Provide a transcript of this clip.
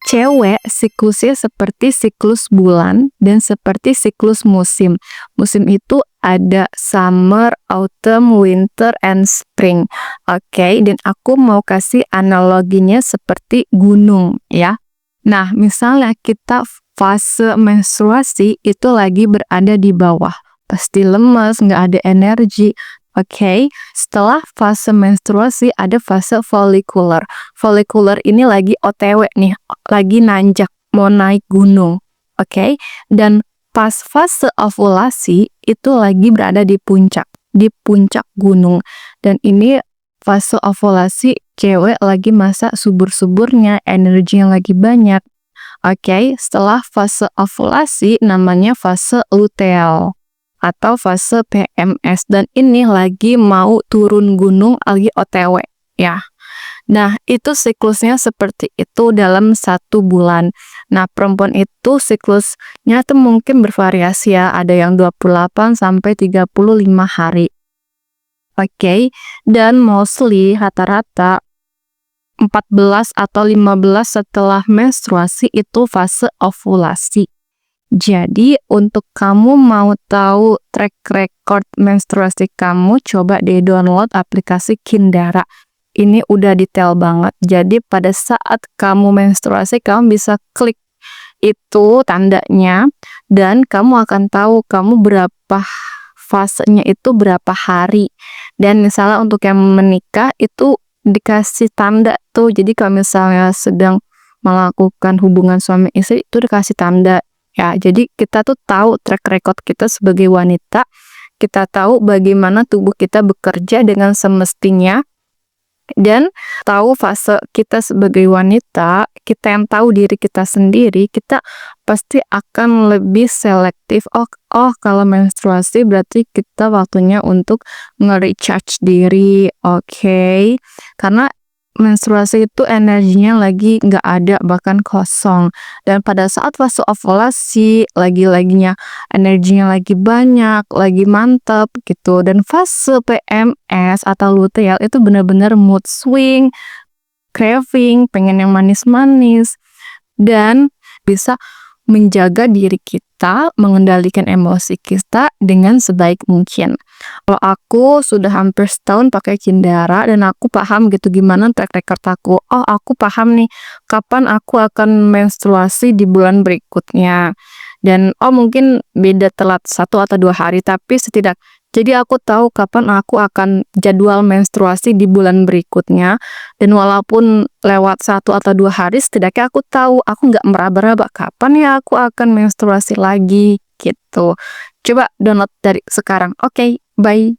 Cewek siklusnya seperti siklus bulan dan seperti siklus musim. Musim itu ada summer, autumn, winter, and spring. Oke, dan aku mau kasih analoginya seperti gunung ya. Nah, misalnya kita fase menstruasi itu lagi berada di bawah. Pasti lemes, nggak ada energi. Oke, setelah fase menstruasi ada fase follicular. Follicular ini lagi OTW nih, lagi nanjak, mau naik gunung. Oke, dan pas fase ovulasi itu lagi berada di puncak gunung. Dan ini fase ovulasi cewek lagi masa subur-suburnya, energinya lagi banyak. Oke, setelah fase ovulasi namanya fase luteal atau fase PMS, dan ini lagi mau turun gunung, lagi OTW ya. Nah, itu siklusnya seperti itu dalam 1 bulan. Nah, perempuan itu siklusnya tuh mungkin bervariasi ya, ada yang 28 sampai 35 hari. Oke, dan mostly rata-rata 14 atau 15 setelah menstruasi itu fase ovulasi. Jadi, untuk kamu mau tahu track record menstruasi kamu, coba deh download aplikasi Kindara. Ini udah detail banget. Jadi, pada saat kamu menstruasi, kamu bisa klik itu tandanya, dan kamu akan tahu kamu berapa fasenya itu berapa hari. Dan misalnya untuk yang menikah, itu dikasih tanda tuh. Jadi, kalau misalnya sedang melakukan hubungan suami istri, itu dikasih tanda. Ya, jadi kita tuh tahu track record kita sebagai wanita, kita tahu bagaimana tubuh kita bekerja dengan semestinya, dan tahu fase kita sebagai wanita, kita yang tahu diri kita sendiri, kita pasti akan lebih selektif. Oh, kalau menstruasi berarti kita waktunya untuk nge-recharge diri, oke? Karena menstruasi itu energinya lagi nggak ada, bahkan kosong. Dan pada saat fase ovulasi, lagi-laginya energinya lagi banyak, lagi mantap gitu. Dan fase PMS atau luteal itu benar-benar mood swing, craving, pengen yang manis-manis, dan bisa menjaga diri kita, mengendalikan emosi kita dengan sebaik mungkin. Kalau aku sudah hampir setahun pakai Kindara dan aku paham gitu gimana track record aku. Oh, aku paham nih kapan aku akan menstruasi di bulan berikutnya. Dan mungkin beda telat 1 atau 2 hari, tapi jadi aku tahu kapan aku akan jadwal menstruasi di bulan berikutnya. Dan walaupun lewat 1 atau 2 hari, setidaknya aku tahu, aku nggak meraba-raba kapan ya aku akan menstruasi lagi gitu. Coba download dari sekarang. Oke, bye.